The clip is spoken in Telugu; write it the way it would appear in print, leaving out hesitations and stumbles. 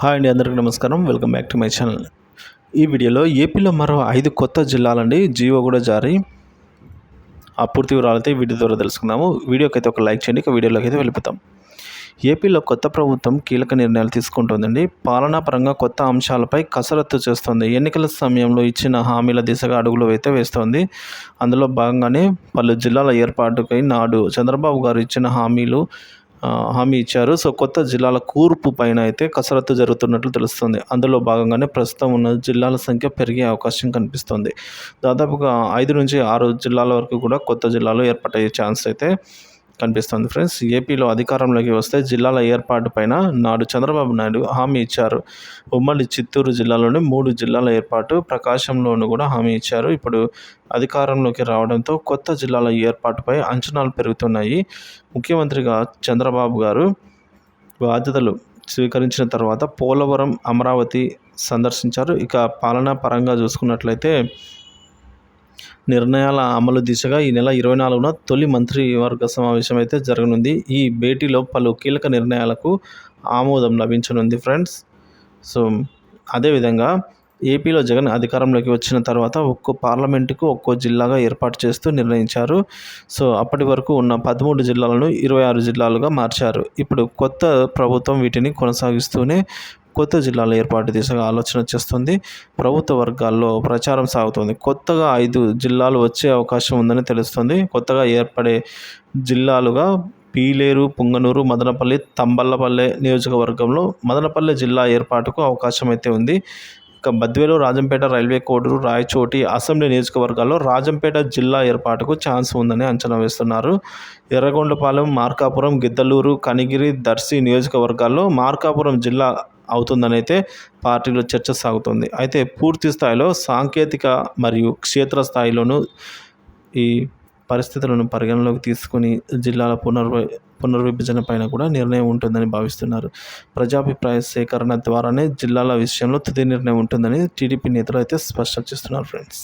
హాయ్ అండి, అందరికీ నమస్కారం. Welcome back to my channel. ఈ వీడియోలో ఏపీలో మరో 5 కొత్త జిల్లాలండి జియో కూడా జారీ. ఆ పూర్తి వివరాలైతే ఈ వీడియో ద్వారా తెలుసుకుందాము. వీడియోకి అయితే ఒక లైక్ చేయండి. ఇక వీడియోలోకి అయితే వెళ్ళిపోతాం. ఏపీలో కొత్త ప్రభుత్వం కీలక నిర్ణయాలు తీసుకుంటోందండి. పాలనా పరంగా కొత్త అంశాలపై కసరత్తు చేస్తోంది. ఎన్నికల సమయంలో ఇచ్చిన హామీల దిశగా అడుగులు అయితే వేస్తోంది. అందులో భాగంగానే పలు జిల్లాల ఏర్పాటుకై నాడు చంద్రబాబు గారు ఇచ్చిన హామీ ఇచ్చారు. సో కొత్త జిల్లాల కూర్పు పైన అయితే కసరత్తు జరుగుతున్నట్లు తెలుస్తుంది. అందులో భాగంగానే ప్రస్తుతం ఉన్న జిల్లాల సంఖ్య పెరిగే అవకాశం కనిపిస్తుంది. దాదాపుగా 5 నుంచి 6 జిల్లాల వరకు కూడా కొత్త జిల్లాలు ఏర్పాటయ్యే ఛాన్స్ అయితే కనిపిస్తుంది ఫ్రెండ్స్. ఏపీలో అధికారంలోకి వస్తే జిల్లాల ఏర్పాటు పైన నాడు చంద్రబాబు నాయుడు హామీ ఇచ్చారు. ఉమ్మడి చిత్తూరు జిల్లాలోని 3 జిల్లాల ఏర్పాటు, ప్రకాశంలోనూ కూడా హామీ ఇచ్చారు. ఇప్పుడు అధికారంలోకి రావడంతో కొత్త జిల్లాల ఏర్పాటుపై అంచనాలు పెరుగుతున్నాయి. ముఖ్యమంత్రిగా చంద్రబాబు గారు బాధ్యతలు స్వీకరించిన తర్వాత పోలవరం, అమరావతి సందర్శించారు. ఇక పాలనా పరంగా చూసుకున్నట్లయితే నిర్ణయాల అమలు దిశగా ఈ నెల 24న తొలి మంత్రివర్గ సమావేశం అయితే జరగనుంది. ఈ భేటీలో పలు కీలక నిర్ణయాలకు ఆమోదం లభించనుంది ఫ్రెండ్స్. సో అదేవిధంగా ఏపీలో జగన్ అధికారంలోకి వచ్చిన తర్వాత ఒక్కో పార్లమెంటుకు ఒక్కో జిల్లాగా ఏర్పాటు చేస్తూ నిర్ణయించారు. సో అప్పటి వరకు ఉన్న 13 జిల్లాలను 26 జిల్లాలుగా మార్చారు. ఇప్పుడు కొత్త ప్రభుత్వం వీటిని కొనసాగిస్తూనే కొత్త జిల్లాల ఏర్పాటు దిశగా ఆలోచన చేస్తుంది. ప్రభుత్వ వర్గాల్లో ప్రచారం సాగుతుంది. కొత్తగా 5 జిల్లాలు వచ్చే అవకాశం ఉందని తెలుస్తుంది. కొత్తగా ఏర్పడే జిల్లాలుగా పీలేరు, పుంగనూరు, మదనపల్లి, తంబళ్లపల్లె నియోజకవర్గంలో మదనపల్లె జిల్లా ఏర్పాటుకు అవకాశం అయితే ఉంది. ఇక బద్వేలు, రాజంపేట, రైల్వే కోడూరు, రాయచోటి అసెంబ్లీ నియోజకవర్గాల్లో రాజంపేట జిల్లా ఏర్పాటుకు ఛాన్స్ ఉందని అంచనా వేస్తున్నారు. ఎర్రగొండపాలెం, మార్కాపురం, గిద్దలూరు, కనిగిరి, దర్శి నియోజకవర్గాల్లో మార్కాపురం జిల్లా అవుతుందని అయితే పార్టీలో చర్చ సాగుతుంది. అయితే పూర్తి స్థాయిలో సాంకేతిక మరియు క్షేత్రస్థాయిలోనూ ఈ పరిస్థితులను పరిగణలోకి తీసుకుని జిల్లాల పునర్విభజన పైన కూడా నిర్ణయం ఉంటుందని భావిస్తున్నారు. ప్రజాభిప్రాయ సేకరణ ద్వారానే జిల్లాల విషయంలో తుది నిర్ణయం ఉంటుందని టీడీపీ నేతలు అయితే స్పష్టం చేస్తున్నారు ఫ్రెండ్స్.